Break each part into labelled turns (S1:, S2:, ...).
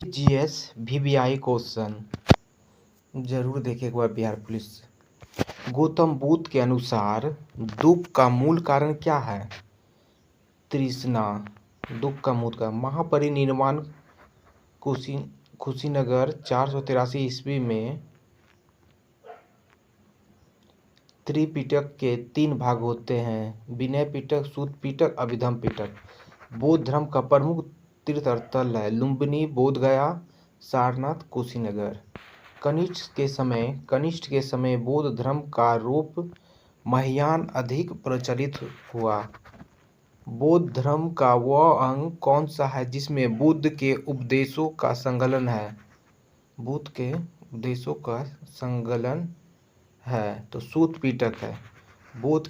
S1: GS VVI question जरूर देखें एक बार बिहार पुलिस। गौतम बुद्ध के अनुसार दुख का मूल कारण क्या है? तृष्णा। दुख का मूल कारण महापरिनिर्वाण कुशीनगर 483 ईस्वी में। त्रिपिटक के 3 भाग होते हैं: विनय पिटक, सूत पिटक, अभिधम पिटक। बौद्ध धर्म का प्रमुख तीर्थ स्थल है लुम्बिनी, बोधगया, सारनाथ, कुशीनगर। कनिष्ठ के समय बौद्ध धर्म का रूप महायान अधिक प्रचलित हुआ। बौद्ध धर्म का वह अंग कौन सा है जिसमें बुद्ध के उपदेशों का संकलन है? बुद्ध के उपदेशों का संकलन है तो सूत पिटक है। बुद्ध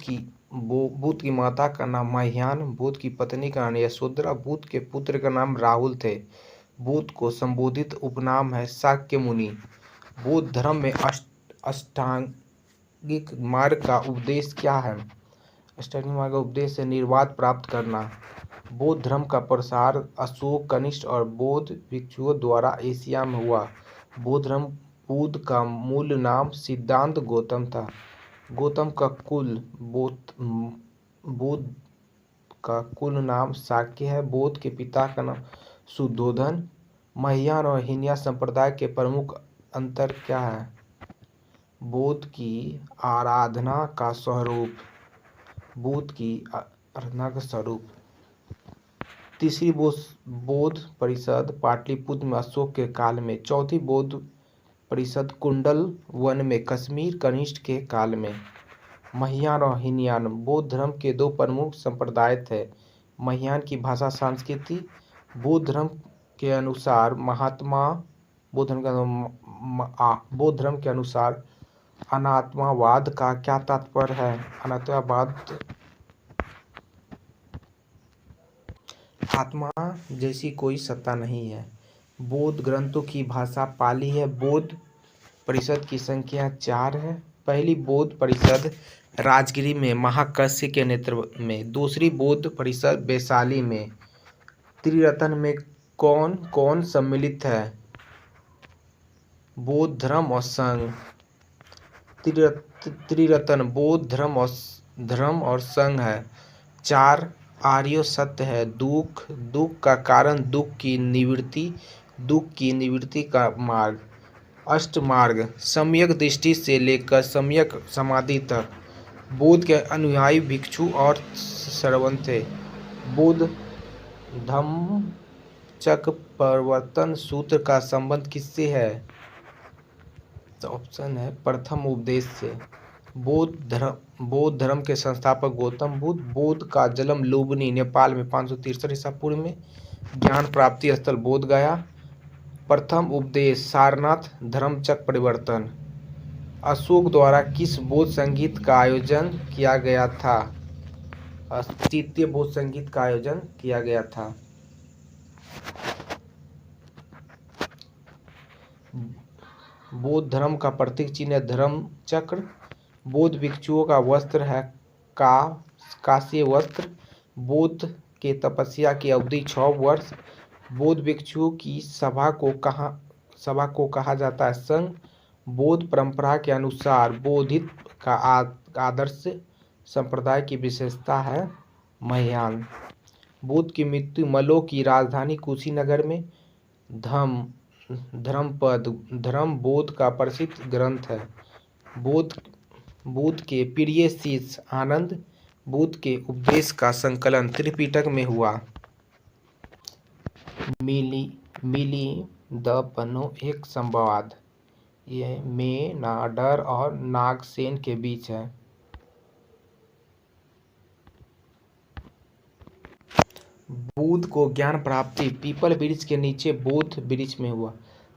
S1: की माता का नाम महायान, बुद्ध की पत्नी का नाम यशोधरा, बुद्ध के पुत्र का नाम राहुल थे। बुद्ध को संबोधित उपनाम है शाक्य मुनि। बौद्ध धर्म में अष्टांगिक मार्ग का उपदेश क्या है? अष्टांगिक मार्ग का उपदेश है निर्वाण प्राप्त करना। बौद्ध धर्म का प्रसार अशोक, कनिष्ठ और बौद्ध भिक्षुओं द्वारा एशिया में हुआ। बुद्ध का मूल नाम सिद्धार्थ गौतम था। गौतम का बुद्ध का कुल नाम शाक्य है। बौद्ध के पिता का नाम शुद्धोधन। महायान और हीनयान संप्रदाय के प्रमुख अंतर क्या है? बुद्ध की आराधना का स्वरूप। बुद्ध की आराधना का स्वरूप। तीसरी बौद्ध परिषद पाटलिपुत्र में अशोक के काल में। चौथी बौद्ध परिषद कुंडल वन में कश्मीर कनिष्ठ के काल में। महायान और हीनयान बौद्ध धर्म के 2 प्रमुख संप्रदाय थे। महायान की भाषा संस्कृति। बौद्ध धर्म के अनुसार बौद्ध धर्म के अनुसार अनात्मवाद का क्या तात्पर्य है? अनात्मवाद आत्मा जैसी कोई सत्ता नहीं है। बौद्ध ग्रंथों की भाषा पाली है। बौद्ध परिषद की संख्या 4 है। पहली बौद्ध परिषद राजगिरी में महाकश्य के नेतृत्व में। दूसरी बौद्ध परिषद वैशाली में। त्रिरत्न में कौन कौन सम्मिलित है? बौद्ध धर्म और संघ। त्रिरत्न बौद्ध धर्म और संघ है। 4 आर्य सत्य है। दुख का कारण, दुख की निवृत्ति का मार्ग। अष्टमार्ग सम्यक दृष्टि से लेकर सम्यक समाधि तक। बुद्ध के अनुयायी भिक्षु और श्रवण थे। बुद्ध धम्मचक्र प्रवर्तन सूत्र का संबंध किससे है? तो ऑप्शन है प्रथम उपदेश से। बौद्ध धर्म के संस्थापक गौतम बुद्ध। बुद्ध का जन्म लुम्बिनी नेपाल में 563 ईसा पूर्व में। ज्ञान प्राप्ति स्थल बोधगया। प्रथम उपदेश सारनाथ। धर्मचक्र परिवर्तन। अशोक द्वारा किस बौद्ध संगीत का आयोजन किया गया था? तृतीय बौद्ध संगीत का आयोजन किया गया था। बौद्ध धर्म का प्रतीक चिन्ह है धर्मचक्र। बौद्ध भिक्षुओं का वस्त्र है कांस्य वस्त्र। बुद्ध के तपस्या की अवधि 6 वर्ष। बौद्ध भिक्षुओं की सभा को कहा जाता है संघ। बौद्ध परंपरा के अनुसार बोधित्व का आदर्श संप्रदाय की विशेषता है महायान। बुद्ध की मृत्यु मल्लों की राजधानी कुशीनगर में। धर्म बौद्ध का प्रसिद्ध ग्रंथ है। बुद्ध के प्रिय शिष्य आनंद। बुद्ध के उपदेश का संकलन त्रिपिटक में हुआ। मिली द पन्नो एक संवाद यह मेनांडर और नागसेन के बीच है। बुद्ध को ज्ञान प्राप्ति पीपल वृक्ष के नीचे बोध वृक्ष में हुआ।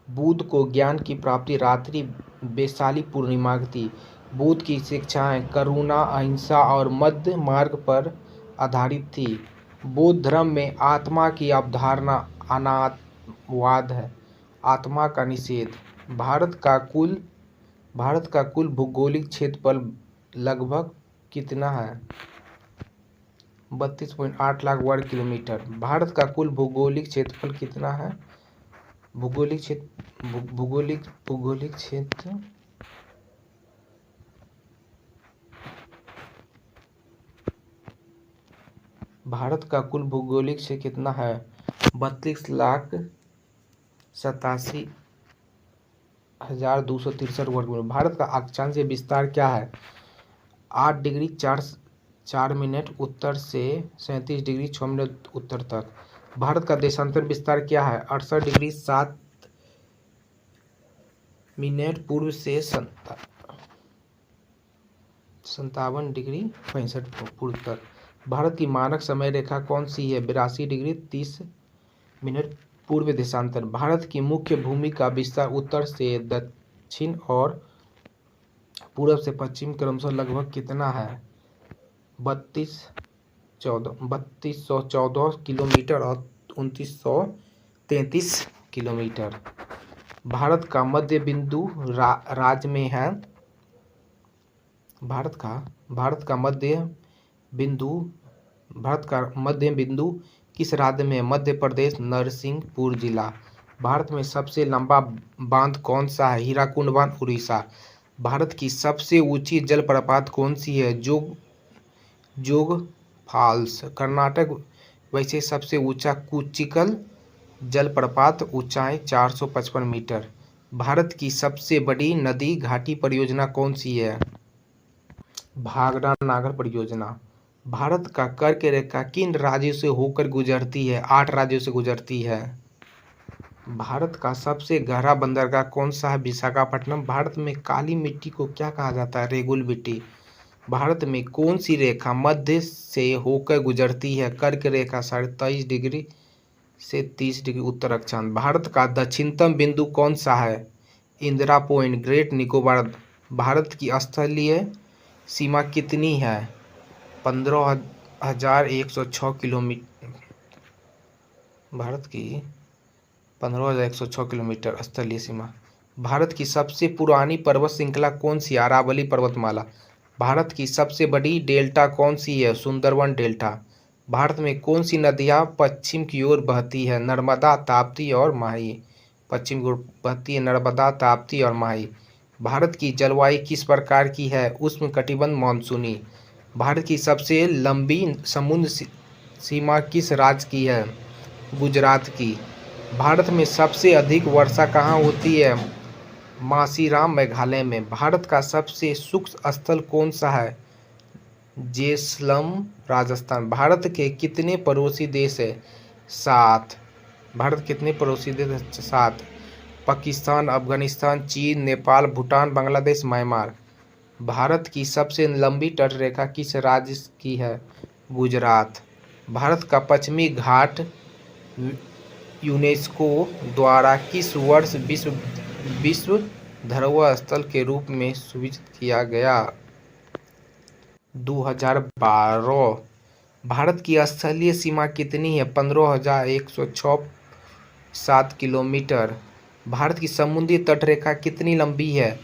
S1: बुद्ध को ज्ञान की प्राप्ति रात्रि वैशाली पूर्णिमा की थी। बुद्ध की शिक्षाएं करुणा, अहिंसा और मध्य मार्ग पर आधारित थी। बौद्ध धर्म में आत्मा की अवधारणा अनात्मवाद है। आत्मा का निषेध। भारत का कुल भौगोलिक क्षेत्रफल लगभग कितना है? 32.8 लाख वर्ग किलोमीटर। भारत का कुल भौगोलिक क्षेत्रफल कितना है? भौगोलिक क्षेत्र भौगोलिक क्षेत्र भारत का कुल भौगोलिक क्षेत्र कितना है? 32,87,263 वर्ग किलोमीटर। भारत का अक्षांशीय विस्तार क्या है? 8 डिग्री 4 मिनट उत्तर से 37 डिग्री 6 मिनट उत्तर तक। भारत का देशांतर विस्तार क्या है? 68 डिग्री 7 मिनट पूर्व से 57 डिग्री 65 पूर्व तक। भारत की मानक समय रेखा कौन सी है? 82 डिग्री 30 मिनट पूर्व देशांतर। भारत की मुख्य भूमि का विस्तार उत्तर से दक्षिण और पूर्व से पश्चिम क्रमशः लगभग कितना है? 3214 किलोमीटर और 2933 किलोमीटर। भारत का मध्य बिंदु राज्य में है। भारत का मध्य बिंदु किस राज्य में है? मध्य प्रदेश, नरसिंहपुर जिला। भारत में सबसे लंबा बांध कौन सा है? हीराकुंड बांध, उड़ीसा। भारत की सबसे ऊंची जलप्रपात कौन सी है? जोग फॉल्स, कर्नाटक। वैसे सबसे ऊंचा कुचिकल जलप्रपात, ऊंचाई 455 मीटर। भारत की सबसे बड़ी नदी घाटी परियोजना कौन सी है? भाखड़ा नागर परियोजना। भारत का कर्क रेखा किन राज्यों से होकर गुजरती है? 8 राज्यों से गुजरती है। भारत का सबसे गहरा बंदरगाह कौन सा है? विशाखापट्टनम। भारत में काली मिट्टी को क्या कहा जाता है? रेगुल मिट्टी। भारत में कौन सी रेखा मध्य से होकर गुजरती है? कर्क रेखा 23.5 डिग्री से 30 डिग्री उत्तर अक्षांश। भारत का दक्षिणतम बिंदु कौन सा है? Indira Point, Great Nicobar. भारत की स्थलीय सीमा कितनी है? 15,106 किलोमीटर। भारत की 15,106 किलोमीटर स्थलीय सीमा। भारत की सबसे पुरानी पर्वत श्रृंखला कौन सी? अरावली पर्वतमाला। भारत की सबसे बड़ी डेल्टा कौन सी है? सुंदरवन डेल्टा। भारत में कौन सी नदियां पश्चिम की ओर बहती है? नर्मदा, ताप्ती और माही। पश्चिम की ओर बहती है नर्मदा, ताप्ती और माही। भारत की जलवायु किस प्रकार की है? उष्णकटिबंध मानसूनी। भारत की सबसे लंबी समुद्र सीमा किस राज्य की है? गुजरात की। भारत में सबसे अधिक वर्षा कहाँ होती है? मासीराम, मेघालय में। भारत का सबसे शुष्क स्थल कौन सा है? जेसलम, राजस्थान। भारत के कितने पड़ोसी देश हैं? 7। भारत कितने पड़ोसी देश हैं? 7। पाकिस्तान, अफगानिस्तान, चीन, नेपाल, भूटान, बांग्लादेश, म्यांमार। भारत की सबसे लंबी तटरेखा किस राज्य की है? गुजरात। भारत का पश्चिमी घाट यूनेस्को द्वारा किस वर्ष विश्व धरोहर स्थल के रूप में सूचित किया गया? 2012। भारत की स्थलीय सीमा कितनी है? 15,107 किलोमीटर। भारत की समुद्री तटरेखा कितनी लंबी है?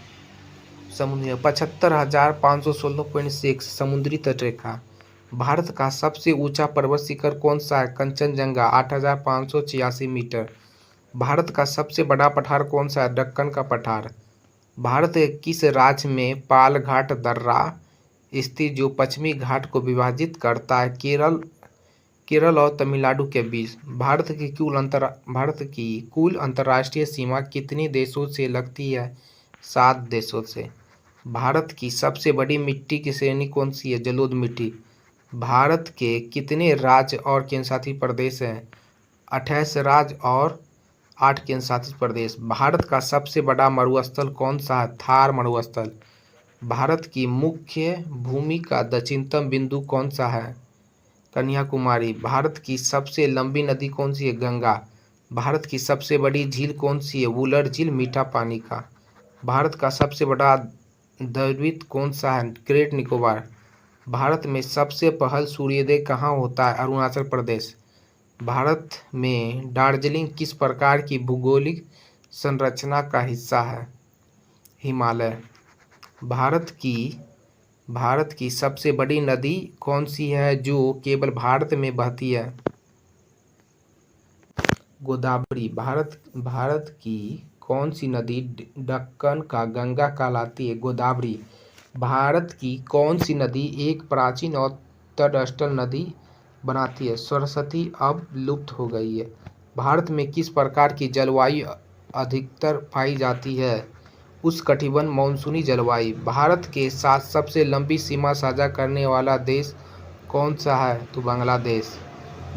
S1: 75,516.6 समुद्री तटरेखा। भारत का सबसे ऊंचा पर्वत शिखर कौन सा है? कंचनजंगा, 8,586 मीटर। भारत का सबसे बड़ा पठार कौन सा है? दक्कन का पठार। भारत के किस राज्य में पालघाट दर्रा स्थित जो पश्चिमी घाट को विभाजित करता है? केरल और तमिलनाडु के बीच। भारत की कुल अंतर्राष्ट्रीय सीमा कितने देशों से लगती है? 7 देशों से। भारत की सबसे बड़ी मिट्टी की श्रेणी कौन सी है? जलोढ़ मिट्टी। भारत के कितने राज्य और केंद्रशासित प्रदेश हैं? 28 राज्य और 8 केंद्रशासित प्रदेश। भारत का सबसे बड़ा मरुस्थल कौन सा है? थार मरुस्थल। भारत की मुख्य भूमि का दक्षिणतम बिंदु कौन सा है? कन्याकुमारी। भारत की सबसे लंबी नदी कौन सी है? गंगा। भारत की सबसे बड़ी झील कौन सी है? वुलर झील, मीठा पानी का। भारत का सबसे बड़ा द्वीप कौन सा है? ग्रेट निकोबार। भारत में सबसे पहले सूर्योदय कहाँ होता है? अरुणाचल प्रदेश। भारत में दार्जिलिंग किस प्रकार की भौगोलिक संरचना का हिस्सा है? हिमालय। भारत की सबसे बड़ी नदी कौन सी है जो केवल भारत में बहती है? गोदावरी। भारत की कौन सी नदी दक्कन का गंगा कहलाती है? गोदावरी। भारत की कौन सी नदी एक प्राचीन और तटस्थ नदी बनाती है? सरस्वती अब लुप्त हो गई है। भारत में किस प्रकार की जलवायु अधिकतर पाई जाती है? उष्णकटिबंधीय मानसूनी जलवायु। भारत के साथ सबसे लंबी सीमा साझा करने वाला देश कौन सा है? तो बांग्लादेश।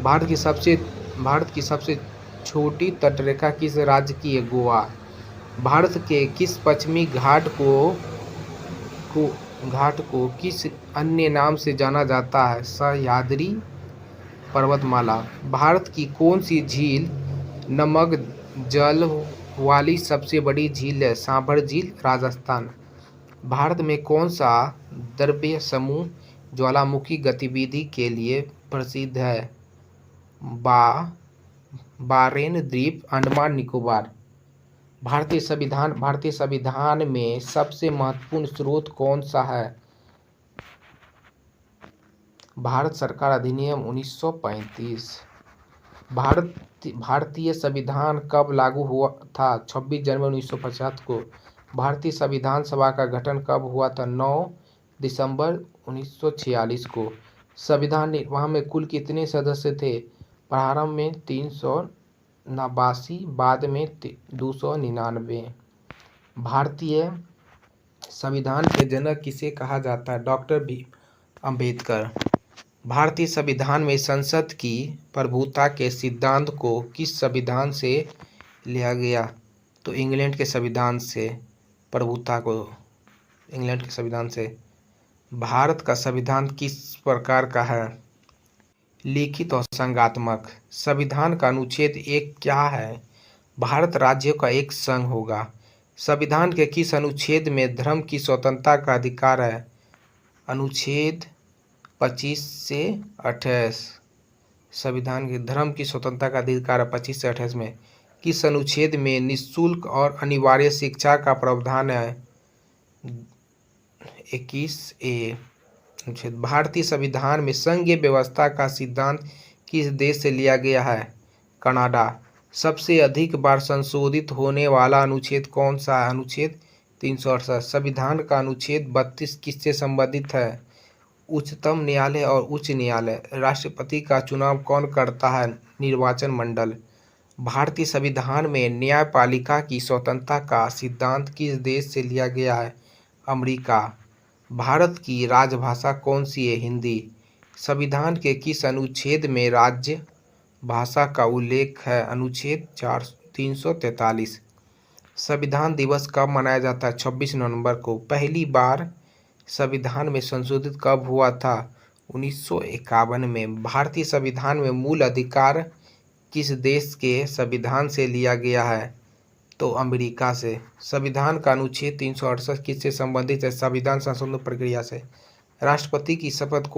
S1: भारत की सबसे छोटी तटरेखा किस राज्य की है? गोवा। भारत के किस पश्चिमी घाट को किस अन्य नाम से जाना जाता है? सह्याद्री पर्वतमाला। भारत की कौन सी झील नमक जल वाली सबसे बड़ी झील है? सांभर झील, राजस्थान। भारत में कौन सा द्रव्य समूह ज्वालामुखी गतिविधि के लिए प्रसिद्ध है? बारेन द्वीप, अंडमान निकोबार। भारतीय संविधान में सबसे महत्वपूर्ण स्रोत कौन सा है? भारत सरकार अधिनियम 1935। भारतीय संविधान कब लागू हुआ था? 26 जनवरी 1950 को। भारतीय संविधान सभा का गठन कब हुआ था? 9 दिसंबर 1946 को। संविधान निर्माण में कुल कितने सदस्य थे? प्रारंभ में 389, बाद में 299। भारतीय संविधान के जनक किसे कहा जाता है? डॉक्टर भीम अम्बेडकर। भारतीय संविधान में संसद की प्रभुता के सिद्धांत को किस संविधान से लिया गया? तो इंग्लैंड के संविधान से। प्रभुता को इंग्लैंड के संविधान से। भारत का संविधान किस प्रकार का है? लिखित और संज्ञात्मक। संविधान का अनुच्छेद 1 क्या है? भारत राज्यों का एक संघ होगा। संविधान के किस अनुच्छेद में धर्म की स्वतंत्रता का अधिकार है? अनुच्छेद 25 से 28। संविधान के धर्म की स्वतंत्रता का अधिकार है 25 से 28 में। किस अनुच्छेद में निःशुल्क और अनिवार्य शिक्षा का प्रावधान है? 21A अनुच्छेद। भारतीय संविधान में संघीय व्यवस्था का सिद्धांत किस देश से लिया गया है? कनाडा। सबसे अधिक बार संशोधित होने वाला अनुच्छेद कौन सा है? अनुच्छेद 368। संविधान का अनुच्छेद 32 किससे संबंधित है? उच्चतम न्यायालय और उच्च न्यायालय। राष्ट्रपति का चुनाव कौन करता है? निर्वाचन मंडल। भारतीय संविधान में न्यायपालिका की स्वतंत्रता का सिद्धांत किस देश से लिया गया है? अमेरिका। भारत की राजभाषा कौन सी है? हिंदी। संविधान के किस अनुच्छेद में राज्य भाषा का उल्लेख है? अनुच्छेद 343। संविधान दिवस कब मनाया जाता है? 26 नवंबर को। पहली बार संविधान में संशोधित कब हुआ था? 1951 में। भारतीय संविधान में मूल अधिकार किस देश के संविधान से लिया गया है? तो अमेरिका से। संविधान का अनुच्छेद 368 किससे संबंधित है? संविधान संशोधन प्रक्रिया से। राष्ट्रपति की शपथ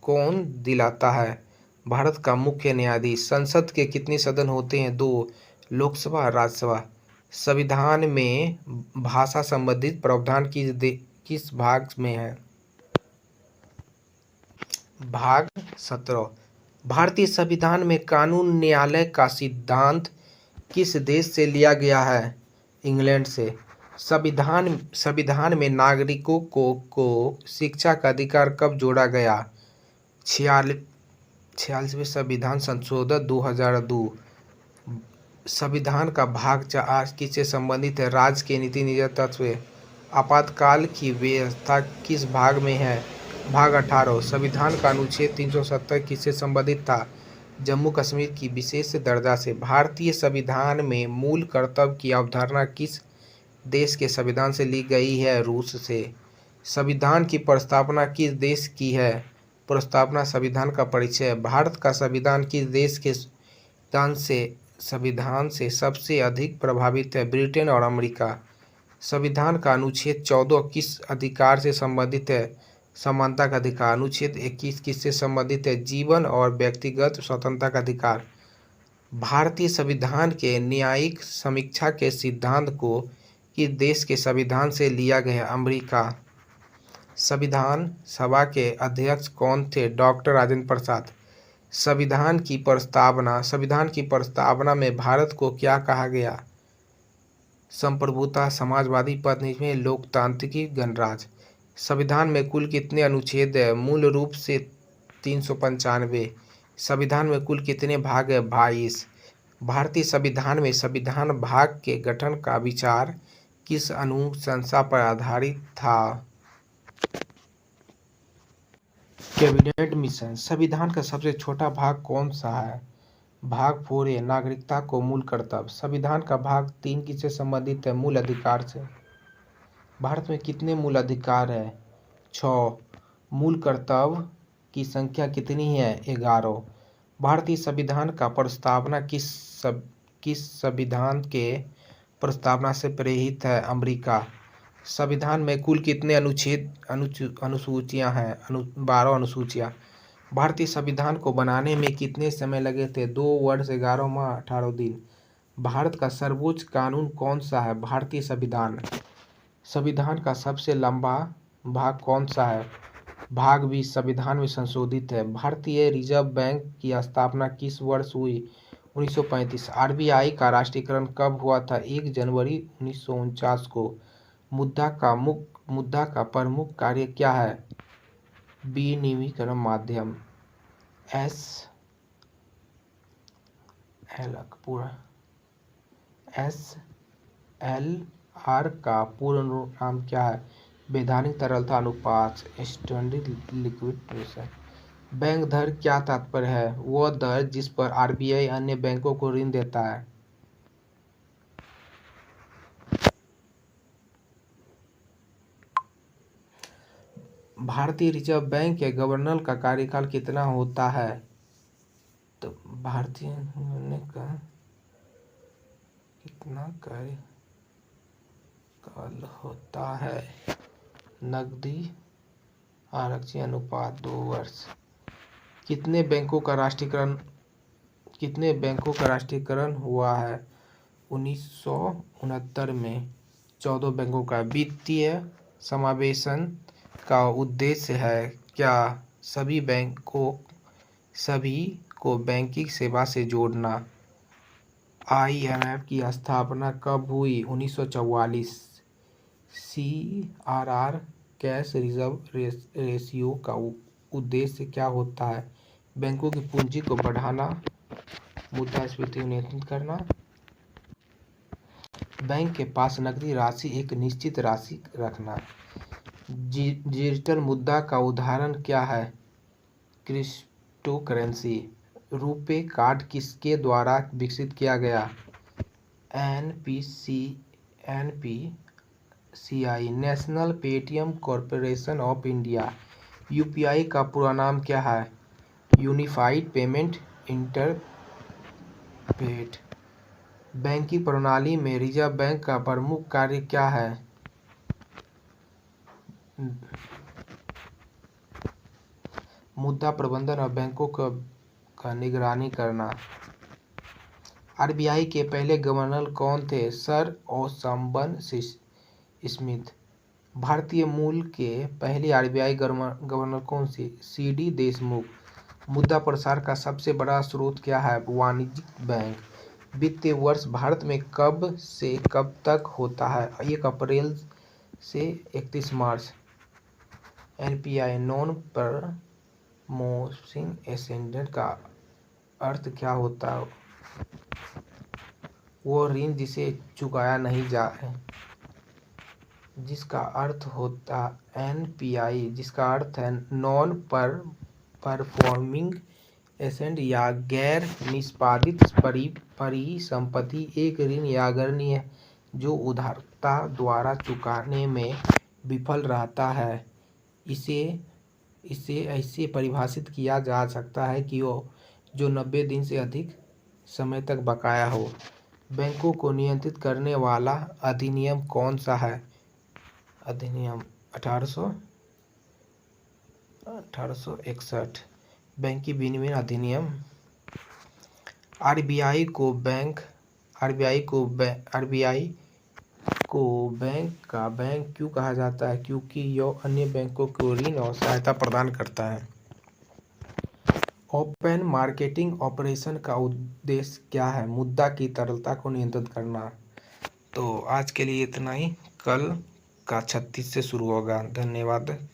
S1: कौन दिलाता है? भारत का मुख्य न्यायाधीश। संसद के कितने सदन होते हैं? 2, लोकसभा और राज्यसभा। संविधान में भाषा संबंधित प्रावधान किस भाग में है? भाग 17। भारतीय संविधान में कानून न्यायालय का सिद्धांत किस देश से लिया गया है? इंग्लैंड से। संविधान में नागरिकों को शिक्षा का अधिकार कब जोड़ा गया? 46वें संविधान संशोधन 2002। संविधान का भाग 4 किससे संबंधित है? राज्य के नीति निर्धारण तत्व। आपातकाल की व्यवस्था किस भाग में है? भाग 18। संविधान का अनुच्छेद 370 किससे संबंधित था? जम्मू कश्मीर की विशेष दर्जा से। भारतीय संविधान में मूल कर्तव्य की अवधारणा किस देश के संविधान से ली गई है? रूस से। संविधान की प्रस्तावना किस देश की है? प्रस्तावना संविधान का परिचय। भारत का संविधान किस देश के संविधान से सबसे अधिक प्रभावित है? ब्रिटेन और अमेरिका। संविधान का अनुच्छेद 14 किस अधिकार से संबंधित है? समानता का अधिकार। अनुच्छेद 21 किससे संबंधित है? जीवन और व्यक्तिगत स्वतंत्रता का अधिकार। भारतीय संविधान के न्यायिक समीक्षा के सिद्धांत को किस देश के संविधान से लिया गया? अमेरिका। संविधान सभा के अध्यक्ष कौन थे? डॉक्टर राजेंद्र प्रसाद। संविधान की प्रस्तावना में भारत को क्या कहा गया? संप्रभुता, समाजवादी, पदनिश्चय, लोकतांत्रिक गणराज्य। संविधान में कुल कितने अनुच्छेद है? मूल रूप से 395। संविधान में कुल कितने भाग है? 22। भारतीय संविधान में संविधान भाग के गठन का विचार किस अनुशंसा पर आधारित था? Cabinet mission. संविधान का सबसे छोटा भाग कौन सा है? भाग 4A, नागरिकता को मूल कर्तव्य। संविधान का भाग 3 किससे संबंधित है? मूल अधिकार से। भारत में कितने मूल अधिकार है? 6। मूल कर्तव्य की संख्या कितनी है? 11। भारतीय संविधान का प्रस्तावना किस संविधान के प्रस्तावना से प्रेरित है? अमेरिका। संविधान में कुल कितने अनुसूचियां हैं? 12 अनुसूचियां। भारतीय संविधान को बनाने में कितने समय लगे थे? 2 वर्ष 11 माह 18 दिन। भारत का सर्वोच्च कानून कौन सा है? भारतीय संविधान। संविधान का सबसे लंबा भाग कौन सा है? भाग 20 संविधान में संशोधित है। भारतीय रिजर्व बैंक की स्थापना किस वर्ष हुई? 1935। आरबीआई का राष्ट्रीयकरण कब हुआ था? 1 जनवरी 1949 को। मुद्रा का प्रमुख कार्य क्या है? विनिमयीकरण माध्यम। SLR का पूर्ण नाम क्या है? वैधानिक तरलता अनुपात, स्टैंडर्ड लिक्विडिटी रेशियो। बैंक दर क्या तात्पर्य है? वह दर जिस पर आरबीआई अन्य बैंकों को ऋण देता है। भारतीय रिजर्व बैंक के गवर्नर का कार्यकाल कितना होता है? तो भारतीय गवर्नर का कितना कार्यकाल होता है? नकदी आरक्षी अनुपात 2 वर्ष। कितने बैंकों का राष्ट्रीयकरण हुआ है? 1969 में। 14 बैंकों का। वित्तीय समावेशन का उद्देश्य है क्या? सभी को बैंकिंग सेवा से जोड़ना। IMF की स्थापना कब हुई? 1944। CRR कैश रिजर्व रेशियो का उद्देश्य क्या होता है? बैंकों की पूंजी को बढ़ाना, मुद्रास्फीति को नियंत्रित करना। बैंक के पास नकदी राशि एक निश्चित राशि रखना। डिजिटल मुद्रा का उदाहरण क्या है? Crypto currency. रुपे कार्ड किसके द्वारा विकसित किया गया? NPCI, national payment corporation of India. UPI का पूरा नाम क्या है? Unified payment interface. बैंकिंग प्रणाली में रिजर्व बैंक का प्रमुख कार्य क्या है? मुद्रा प्रबंधन और बैंकों का निगरानी करना। आरबीआई के पहले गवर्नर कौन थे? Sir Osborne Smith. भारतीय मूल के पहले आरबीआई गवर्नर कौन थे? CD देशमुख। मुद्रा प्रसार का सबसे बड़ा स्रोत क्या है? वाणिज्यिक बैंक। वित्तीय वर्ष भारत में कब से कब तक होता है? 1 अप्रैल से 31 मार्च। NPI, नॉन परफॉर्मिंग एसेट का अर्थ क्या होता है? वो ऋण जिसे चुकाया नहीं जाए। जिसका अर्थ होता NPI, जिसका अर्थ है नॉन परफॉर्मिंग एसेट या गैर निष्पादित परिसंपत्ति। एक ऋण या ऋणी है जो उधारकर्ता द्वारा चुकाने में विफल रहता है। इसे ऐसे परिभाषित किया जा सकता है कि जो 90 दिन से अधिक समय तक बकाया हो। बैंकों को नियंत्रित करने वाला अधिनियम कौन सा है? अधिनियम 1861। बैंकिंग विनियमन अधिनियम। आरबीआई को बैंक का बैंक क्यों कहा जाता है? क्योंकि यह अन्य बैंकों को ऋण और सहायता प्रदान करता है। ओपन मार्केटिंग ऑपरेशन का उद्देश्य क्या है? मुद्रा की तरलता को नियंत्रित करना। तो आज के लिए इतना ही। कल का 36 से शुरू होगा। धन्यवाद।